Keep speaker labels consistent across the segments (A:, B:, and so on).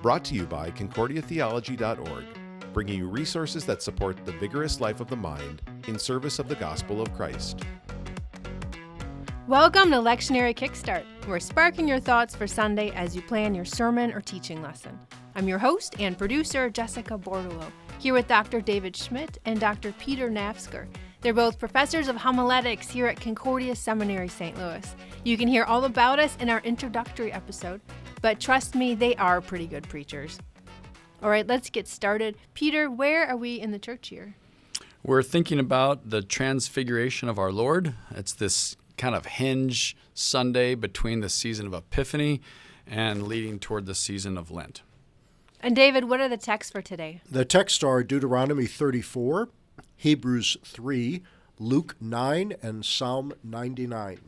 A: Brought to you by concordiatheology.org, bringing you resources that support the vigorous life of the mind in service of the gospel of Christ.
B: Welcome to Lectionary Kickstart. We're sparking your thoughts for Sunday as you plan your sermon or teaching lesson. I'm your host and producer, Jessica Bordelot, here with Dr. David Schmidt and Dr. Peter Nafsker. They're both professors of homiletics here at Concordia Seminary, St. Louis. You can hear all about us in our introductory episode, but trust me, they are pretty good preachers. All right, let's get started. Peter, where are we in the church year?
C: We're thinking about the Transfiguration of Our Lord. It's this kind of hinge Sunday between the season of Epiphany and leading toward the season of Lent.
B: And David, what are the texts for today?
D: The texts are Deuteronomy 34, Hebrews 3, Luke 9, and Psalm 99.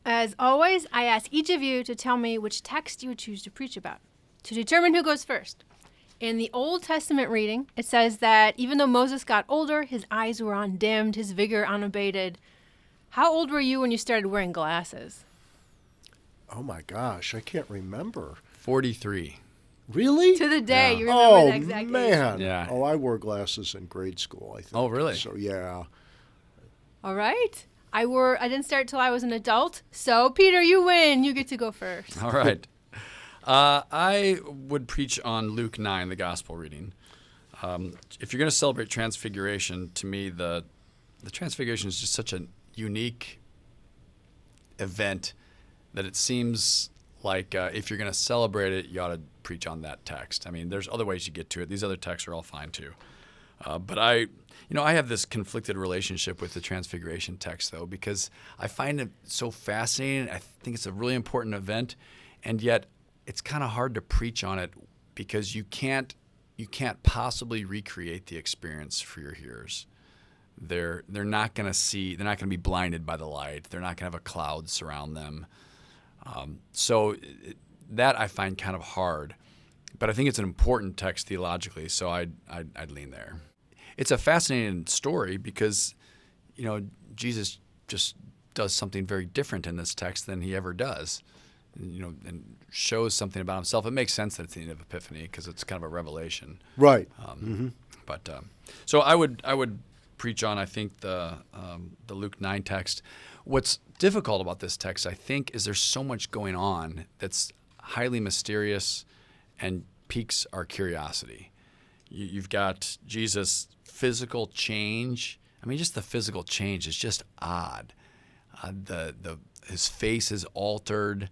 B: As always, I ask each of you to tell me which text you would choose to preach about. To determine who goes first. In the Old Testament reading, it says that even though Moses got older, his eyes were undimmed, his vigor unabated. How old were you when you started wearing glasses?
D: Oh my gosh, I can't remember.
C: 43.
D: Really?
B: To the day,
C: Yeah.
B: you remember
D: Oh,
B: the exact
D: man.
B: age.
C: Yeah.
D: Oh, I wore glasses in grade school, I think.
C: Oh, really?
D: So, yeah.
B: All right. I didn't start till I was an adult. So, Peter, you win. You get to go first.
C: All right. I would preach on Luke 9, the gospel reading. If you're going to celebrate Transfiguration, to me, the Transfiguration is just such a unique event that it seems like if you're going to celebrate it, you ought to preach on that text. I mean, there's other ways you get to it. These other texts are all fine too. But I have this conflicted relationship with the Transfiguration text, though, because I find it so fascinating. I think it's a really important event, and yet it's kind of hard to preach on it because you can't possibly recreate the experience for your hearers. They're not going to see. They're not going to be blinded by the light. They're not going to have a cloud surround them. That I find kind of hard, but I think it's an important text theologically, so I'd lean there. It's a fascinating story because, Jesus just does something very different in this text than he ever does, and shows something about himself. It makes sense that it's the end of Epiphany because it's kind of a revelation.
D: Right.
C: So I would preach on, I think, the Luke 9 text. What's difficult about this text, I think, is there's so much going on that's highly mysterious and piques our curiosity. You've got Jesus' physical change. I mean, just the physical change is just odd. His face is altered,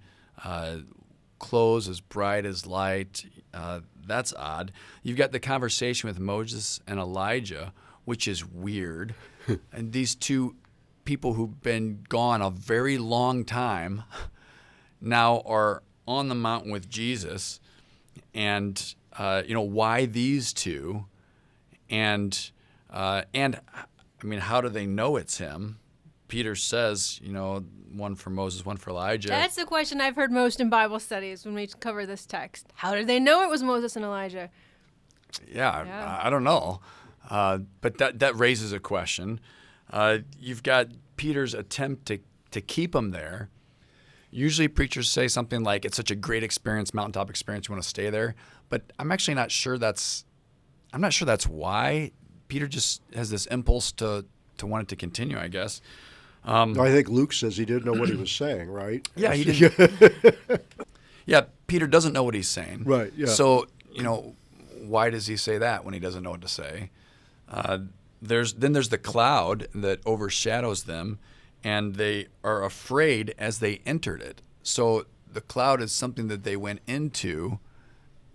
C: clothes as bright as light. That's odd. You've got the conversation with Moses and Elijah, which is weird. And these two people who've been gone a very long time now are on the mountain with Jesus. And, why these two? And I mean, how do they know it's him? Peter says, one for Moses, one for Elijah.
B: That's the question I've heard most in Bible studies when we cover this text. How did they know it was Moses and Elijah?
C: Yeah. I don't know. But that raises a question. You've got Peter's attempt to keep him there. Usually preachers say something like, it's such a great experience, mountaintop experience, you want to stay there. But I'm actually not sure that's why. Peter just has this impulse to want it to continue, I guess.
D: I think Luke says he didn't know what he was saying, right?
C: Yeah, he did. Yeah, Peter doesn't know what he's saying.
D: Right, yeah.
C: So, why does he say that when he doesn't know what to say? There's the cloud that overshadows them, and they are afraid as they entered it. So the cloud is something that they went into,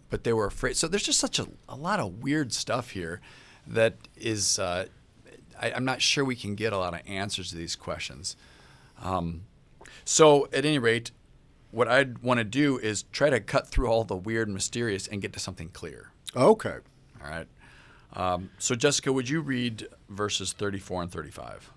C: but they were afraid. So there's just such a lot of weird stuff here that is I'm not sure we can get a lot of answers to these questions. So at any rate, what I'd want to do is try to cut through all the weird and mysterious and get to something clear.
D: Okay.
C: All right. So Jessica, would you read verses 34 and 35?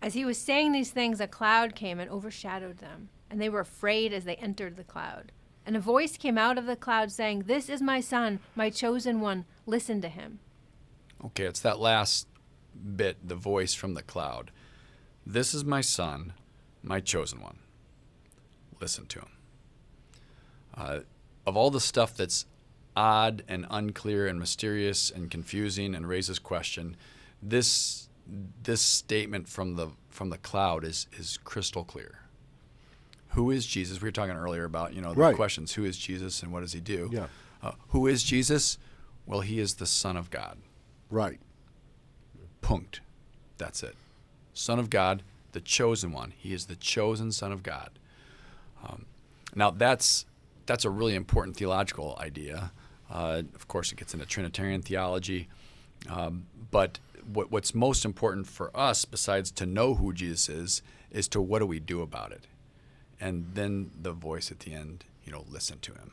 B: As he was saying these things, a cloud came and overshadowed them, and they were afraid as they entered the cloud. And a voice came out of the cloud saying, "This is my son, my chosen one. Listen to him."
C: Okay, it's that last bit, the voice from the cloud. This is my son, my chosen one. Listen to him. Of all the stuff that's odd and unclear and mysterious and confusing and raises question, this statement from the cloud is crystal clear. Who is Jesus? We were talking earlier about the
D: Right.
C: questions. Who is Jesus and what does he do?
D: Yeah.
C: Who is Jesus? Well, he is the Son of God.
D: Right.
C: Punkt. That's it. Son of God, the chosen one. He is the chosen Son of God. Now that's a really important theological idea. Of course, it gets into Trinitarian theology. But what's most important for us, besides to know who Jesus is to what do we do about it? And then the voice at the end, listen to him.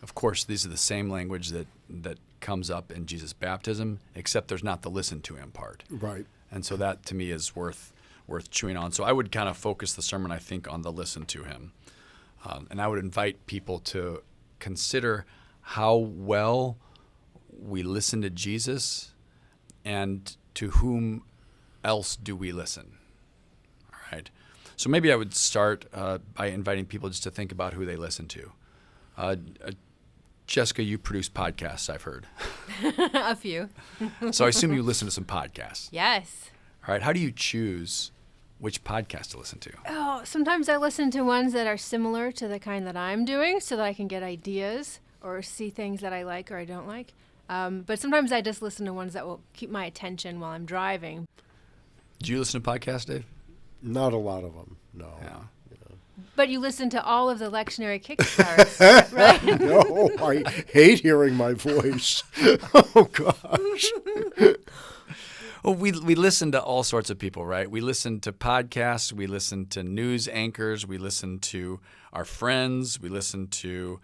C: Of course, these are the same language that comes up in Jesus' baptism, except there's not the listen to him part.
D: Right.
C: And so that to me is worth chewing on. So I would kind of focus the sermon, I think, on the listen to him. And I would invite people to consider how well we listen to Jesus and to whom else do we listen. All right. So maybe I would start by inviting people just to think about who they listen to. Jessica, you produce podcasts, I've heard.
B: A few.
C: So I assume you listen to some podcasts.
B: Yes.
C: All right. How do you choose which podcast to listen to?
B: Oh, sometimes I listen to ones that are similar to the kind that I'm doing so that I can get ideas or see things that I like or I don't like. But sometimes I just listen to ones that will keep my attention while I'm driving.
C: Do you listen to podcasts, Dave?
D: Not a lot of them, no.
C: Yeah.
B: But you listen to all of the lectionary kickstarts, right?
D: No, I hate hearing my voice. Oh, gosh.
C: Well, we listen to all sorts of people, right? We listen to podcasts. We listen to news anchors. We listen to our friends. We listen to,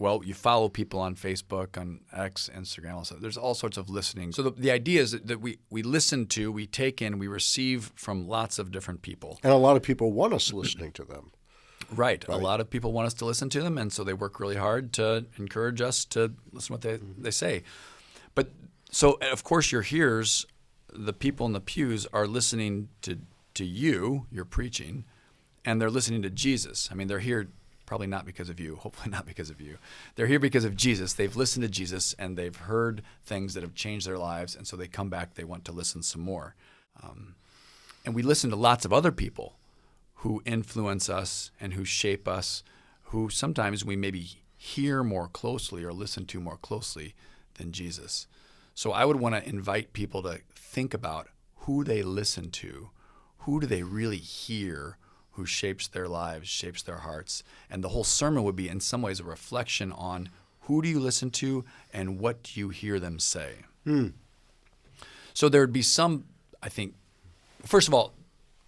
C: you follow people on Facebook, on X, Instagram. Also, there's all sorts of listening. So the idea is that we listen to, we take in, we receive from lots of different people.
D: And a lot of people want us listening to them.
C: Right. A lot of people want us to listen to them, and so they work really hard to encourage us to listen to what they say. But so, of course, your hearers, the people in the pews, are listening to you, you're preaching, and they're listening to Jesus. I mean, they're here probably not because of you, hopefully not because of you. They're here because of Jesus. They've listened to Jesus, and they've heard things that have changed their lives, and so they come back, they want to listen some more. And we listen to lots of other people who influence us and who shape us, who sometimes we maybe hear more closely or listen to more closely than Jesus. So I would want to invite people to think about who they listen to, who do they really hear, who shapes their lives, shapes their hearts. And the whole sermon would be in some ways a reflection on who do you listen to and what do you hear them say. So there would be some, I think, first of all,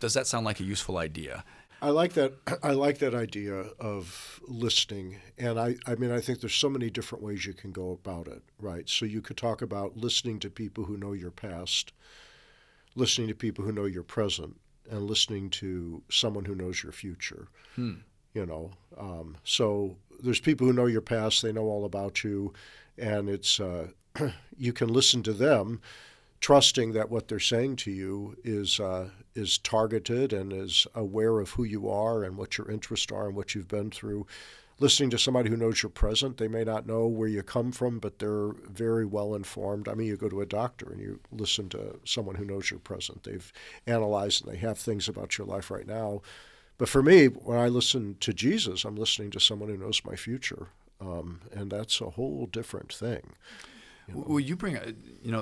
C: does that sound like a useful idea?
D: I like that. I like that idea of listening, and I mean, I think there's so many different ways you can go about it, right? So you could talk about listening to people who know your past, listening to people who know your present, and listening to someone who knows your future. So there's people who know your past; they know all about you, and it's you can listen to them, trusting that what they're saying to you is targeted and is aware of who you are and what your interests are and what you've been through. Listening to somebody who knows your present, they may not know where you come from, but they're very well informed. I mean, you go to a doctor and you listen to someone who knows your present. They've analyzed and they have things about your life right now. But for me, when I listen to Jesus, I'm listening to someone who knows my future, and that's a whole different thing.
C: Well, you bring,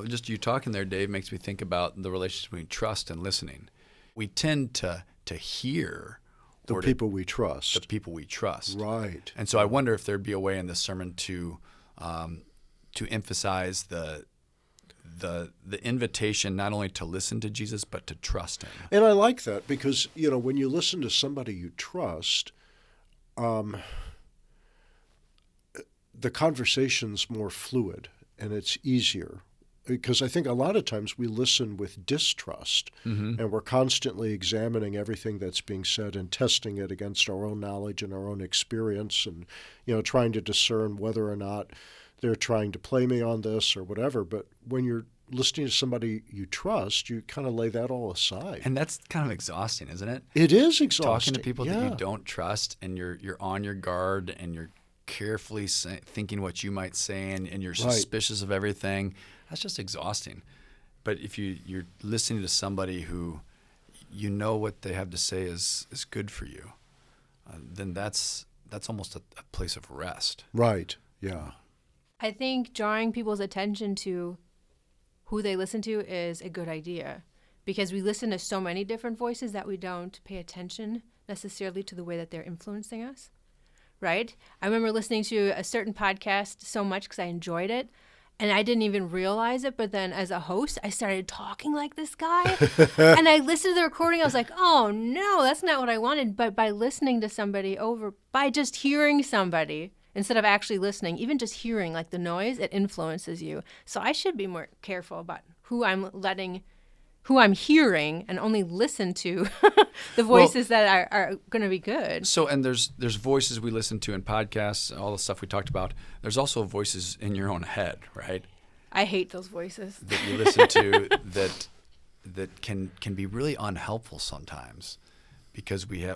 C: just you talking there, Dave, makes me think about the relationship between trust and listening. We tend to hear
D: the people we trust.
C: The people we trust.
D: Right.
C: And so I wonder if there'd be a way in this sermon to emphasize the invitation not only to listen to Jesus, but to trust him.
D: And I like that because, when you listen to somebody you trust, the conversation's more fluid. And it's easier because I think a lot of times we listen with distrust and we're constantly examining everything that's being said and testing it against our own knowledge and our own experience and, trying to discern whether or not they're trying to play me on this or whatever. But when you're listening to somebody you trust, you kind of lay that all aside.
C: And that's kind of exhausting, isn't it?
D: It is exhausting.
C: Talking to people that you don't trust and you're on your guard and you're carefully thinking what you might say, and you're
D: Right.
C: suspicious of everything. That's just exhausting. But if you're listening to somebody who you know what they have to say is good for you, then that's almost a place of rest.
D: Right. Yeah.
B: I think drawing people's attention to who they listen to is a good idea, because we listen to so many different voices that we don't pay attention necessarily to the way that they're influencing us, right? I remember listening to a certain podcast so much because I enjoyed it, and I didn't even realize it, but then as a host, I started talking like this guy, and I listened to the recording, I was like, oh no, that's not what I wanted. But by listening to somebody by just hearing somebody, instead of actually listening, even just hearing like the noise, it influences you. So I should be more careful about who I'm hearing, and only listen to the voices that are going to be good.
C: So, and there's voices we listen to in podcasts, all the stuff we talked about. There's also voices in your own head, right?
B: I hate those voices.
C: That you listen to that can be really unhelpful sometimes, because we've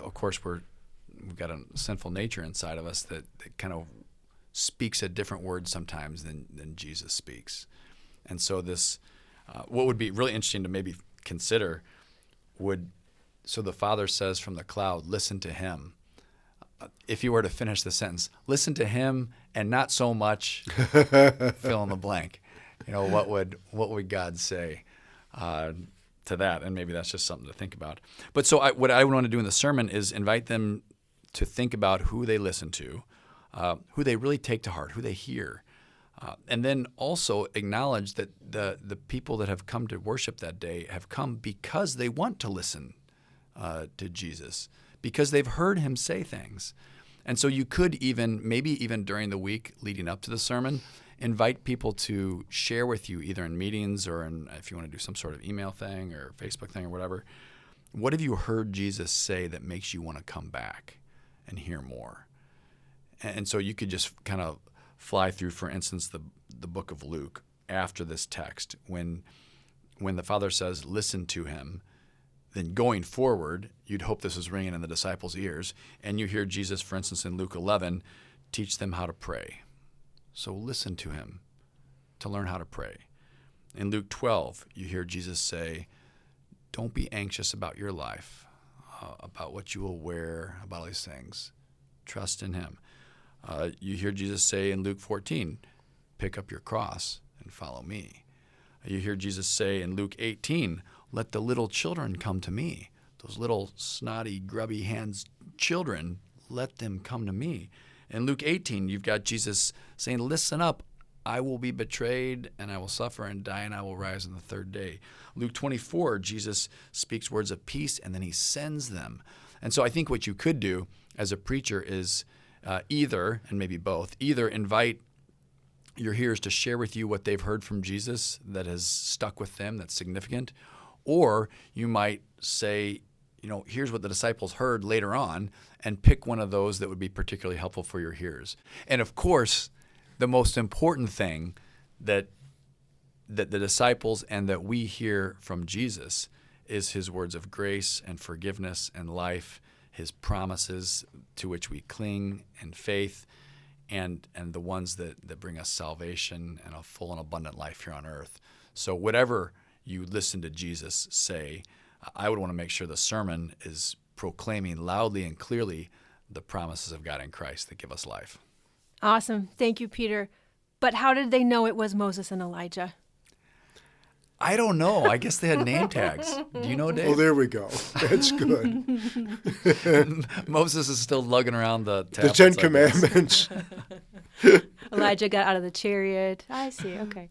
C: got a sinful nature inside of us that kind of speaks a different word sometimes than Jesus speaks. And so this, what would be really interesting to maybe consider so the Father says from the cloud, listen to him. If you were to finish the sentence, listen to him and not so much, fill in the blank. What would God say to that? And maybe that's just something to think about. But so what I want to do in the sermon is invite them to think about who they listen to, who they really take to heart, who they hear. And then also acknowledge that the people that have come to worship that day have come because they want to listen to Jesus, because they've heard him say things. And so you could maybe even during the week leading up to the sermon, invite people to share with you, either in meetings or if you want to do some sort of email thing or Facebook thing or whatever. What have you heard Jesus say that makes you want to come back and hear more? And so you could just kind of fly through, for instance, the book of Luke after this text, when the Father says, listen to him, then going forward, you'd hope this is ringing in the disciples' ears, and you hear Jesus, for instance, in Luke 11, teach them how to pray. So listen to him to learn how to pray. In Luke 12, you hear Jesus say, don't be anxious about your life, about what you will wear, about all these things. Trust in him. You hear Jesus say in Luke 14, pick up your cross and follow me. You hear Jesus say in Luke 18, let the little children come to me. Those little snotty, grubby hands children, let them come to me. In Luke 18, you've got Jesus saying, listen up, I will be betrayed and I will suffer and die and I will rise on the third day. Luke 24, Jesus speaks words of peace and then he sends them. And so I think what you could do as a preacher is either, and maybe both, either invite your hearers to share with you what they've heard from Jesus that has stuck with them, that's significant, or you might say, here's what the disciples heard later on, and pick one of those that would be particularly helpful for your hearers. And of course, the most important thing that the disciples and that we hear from Jesus is his words of grace and forgiveness and life, his promises to which we cling in faith, and the ones that bring us salvation and a full and abundant life here on earth. So whatever you listen to Jesus say, I would want to make sure the sermon is proclaiming loudly and clearly the promises of God in Christ that give us life.
B: Awesome. Thank you, Peter. But how did they know it was Moses and Elijah?
C: I don't know. I guess they had name tags. Do you know, Dave?
D: Oh, there we go. That's good.
C: Moses is still lugging around the
D: The Ten Commandments.
B: Elijah got out of the chariot. I see. Okay.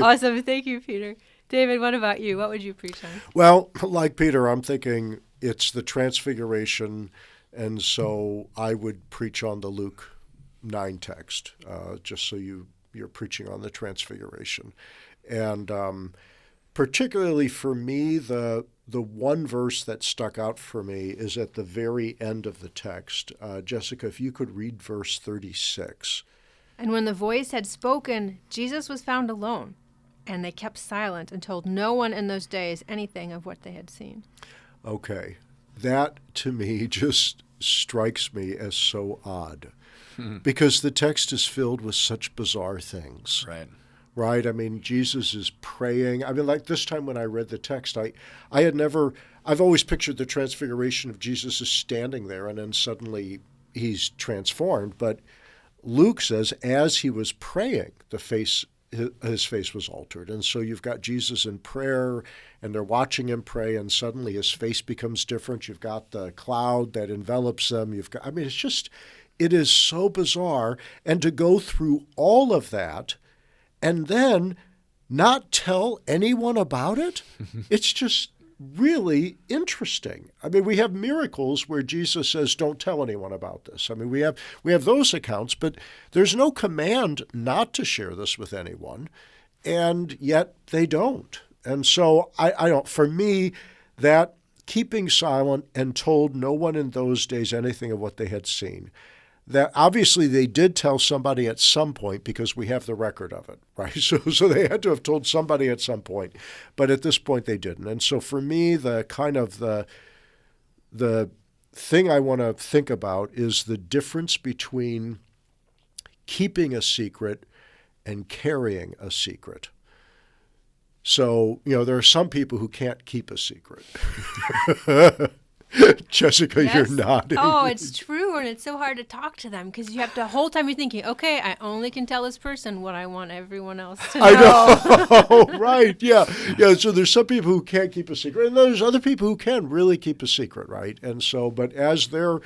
B: Awesome. Thank you, Peter. David, what about you? What would you preach on?
D: Well, like Peter, I'm thinking it's the Transfiguration, and so I would preach on the Luke 9 text, just so you're preaching on the Transfiguration. And particularly for me, the one verse that stuck out for me is at the very end of the text. Jessica, if you could read verse 36.
B: And when the voice had spoken, Jesus was found alone, and they kept silent and told no one in those days anything of what they had seen.
D: Okay. That, to me, just strikes me as so odd. because the text is filled with such bizarre things.
C: Right.
D: Right? I mean, Jesus is praying. I mean, like this time when I read the text, I've always pictured the transfiguration of Jesus as standing there and then suddenly he's transformed. But Luke says as he was praying, his face was altered. And so you've got Jesus in prayer and they're watching him pray and suddenly his face becomes different. You've got the cloud that envelops them. It is so bizarre. And to go through all of that and then not tell anyone about it, it's just really interesting. I mean, we have miracles where Jesus says, don't tell anyone about this. I mean, we have those accounts, but there's no command not to share this with anyone, and yet they don't. And so I don't, for me, that keeping silent and told no one in those days anything of what they had seen, that obviously they did tell somebody at some point because we have the record of it, right? So they had to have told somebody at some point, but at this point they didn't. And so for me, the thing I want to think about is the difference between keeping a secret and carrying a secret. So, there are some people who can't keep a secret. Jessica,
B: Yes.
D: You're nodding.
B: Oh, it's true, and it's so hard to talk to them because you have the whole time you're thinking, okay, I only can tell this person what I want everyone else to know.
D: I know, right? Yeah. So there's some people who can't keep a secret, and there's other people who can really keep a secret, right? And so, but as they're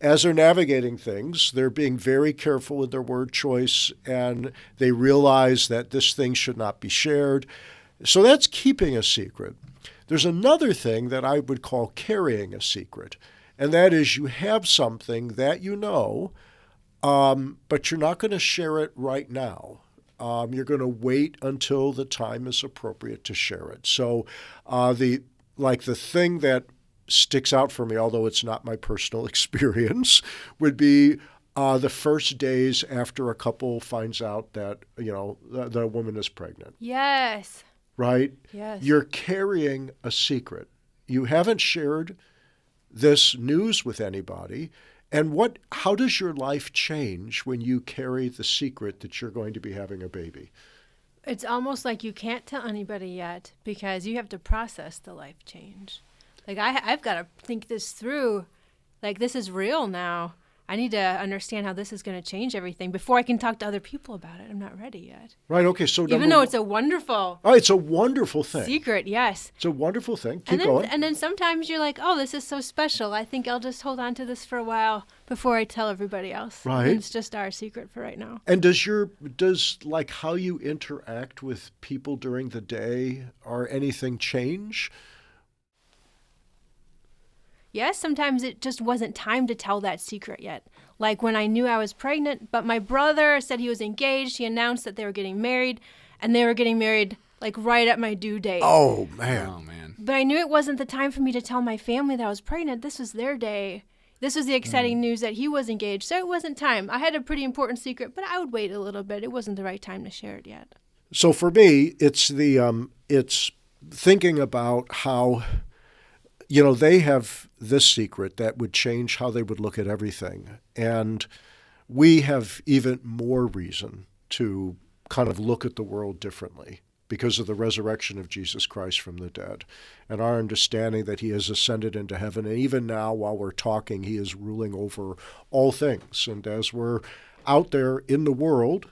D: navigating things, they're being very careful with their word choice, and they realize that this thing should not be shared. So that's keeping a secret. There's another thing that I would call carrying a secret, and that is you have something that you know, but you're not going to share it right now. You're going to wait until the time is appropriate to share it. So the thing that sticks out for me, although it's not my personal experience, would be the first days after a couple finds out that, the woman is pregnant.
B: Yes.
D: Right?
B: Yes.
D: You're carrying a secret. You haven't shared this news with anybody. And how does your life change when you carry the secret that you're going to be having a baby?
B: It's almost like you can't tell anybody yet because you have to process the life change. Like I've got to think this through. Like this is real now. I need to understand how this is going to change everything before I can talk to other people about it. I'm not ready yet.
D: Right. Okay. So
B: even though it's a wonderful
D: it's a wonderful thing.
B: Secret, yes.
D: It's a wonderful thing. Keep going.
B: And then sometimes you're like, oh, this is so special. I think I'll just hold on to this for a while before I tell everybody else.
D: Right.
B: And it's just our secret for right now.
D: And does how you interact with people during the day or anything change?
B: Yes, sometimes it just wasn't time to tell that secret yet. Like when I knew I was pregnant, but my brother said he was engaged. He announced that they were getting married, and they were getting married like right at my due date.
D: Oh, man.
B: But I knew it wasn't the time for me to tell my family that I was pregnant. This was their day. This was the exciting news that he was engaged. So it wasn't time. I had a pretty important secret, but I would wait a little bit. It wasn't the right time to share it yet.
D: So for me, it's it's thinking about how they have this secret that would change how they would look at everything. And we have even more reason to kind of look at the world differently because of the resurrection of Jesus Christ from the dead and our understanding that he has ascended into heaven. And even now, while we're talking, he is ruling over all things. And as we're out there in the world,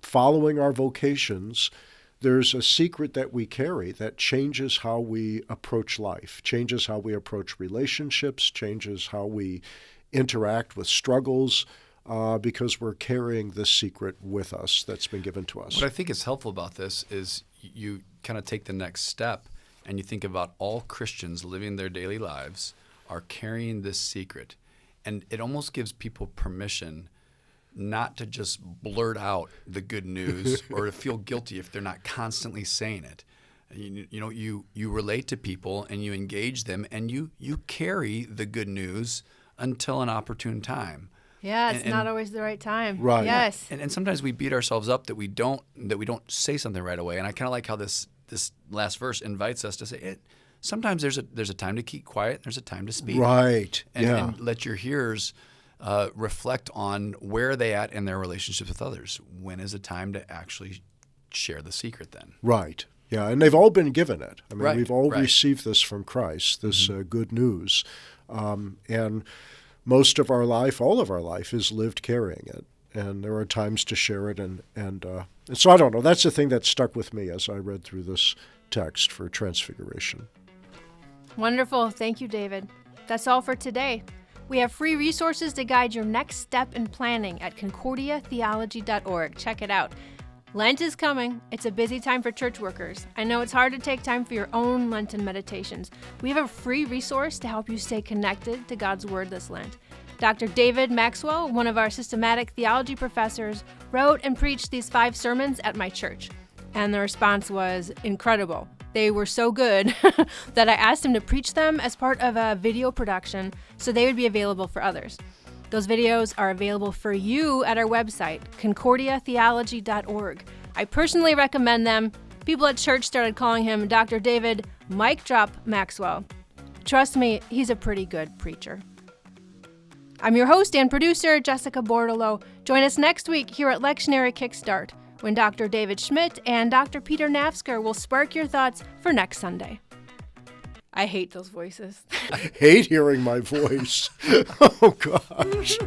D: following our vocations, there's a secret that we carry that changes how we approach life, changes how we approach relationships, changes how we interact with struggles, because we're carrying this secret with us that's been given to us.
C: What I think is helpful about this is you kind of take the next step and you think about all Christians living their daily lives are carrying this secret. And it almost gives people permission not to just blurt out the good news or to feel guilty if they're not constantly saying it. You relate to people and you engage them and you carry the good news until an opportune time.
B: Yeah, it's not always the right time.
D: Right.
B: Yes.
C: And sometimes we beat ourselves up that we don't say something right away. And I kind of like how this last verse invites us to say it. Sometimes there's a time to keep quiet. There's a time to speak.
D: Right.
C: And let your hearers reflect on where are they at in their relationships with others. When is it time to actually share the secret then?
D: Right. Yeah, and they've all been given it. I mean,
C: Right,
D: we've all
C: right.
D: received this from Christ, this good news. And most of our life, all of our life, is lived carrying it. And there are times to share it. And so I don't know. That's the thing that stuck with me as I read through this text for Transfiguration.
B: Wonderful. Thank you, David. That's all for today. We have free resources to guide your next step in planning at concordiatheology.org. Check it out. Lent is coming. It's a busy time for church workers. I know it's hard to take time for your own Lenten meditations. We have a free resource to help you stay connected to God's Word this Lent. Dr. David Maxwell, one of our systematic theology professors, wrote and preached these 5 sermons at my church. And the response was incredible. They were so good that I asked him to preach them as part of a video production so they would be available for others. Those videos are available for you at our website, concordiatheology.org. I personally recommend them. People at church started calling him Dr. David Mic Drop Maxwell. Trust me, he's a pretty good preacher. I'm your host and producer, Jessica Bordolo. Join us next week here at Lectionary Kickstart, when Dr. David Schmidt and Dr. Peter Nafsker will spark your thoughts for next Sunday. I hate those voices.
D: I hate hearing my voice. Oh, gosh.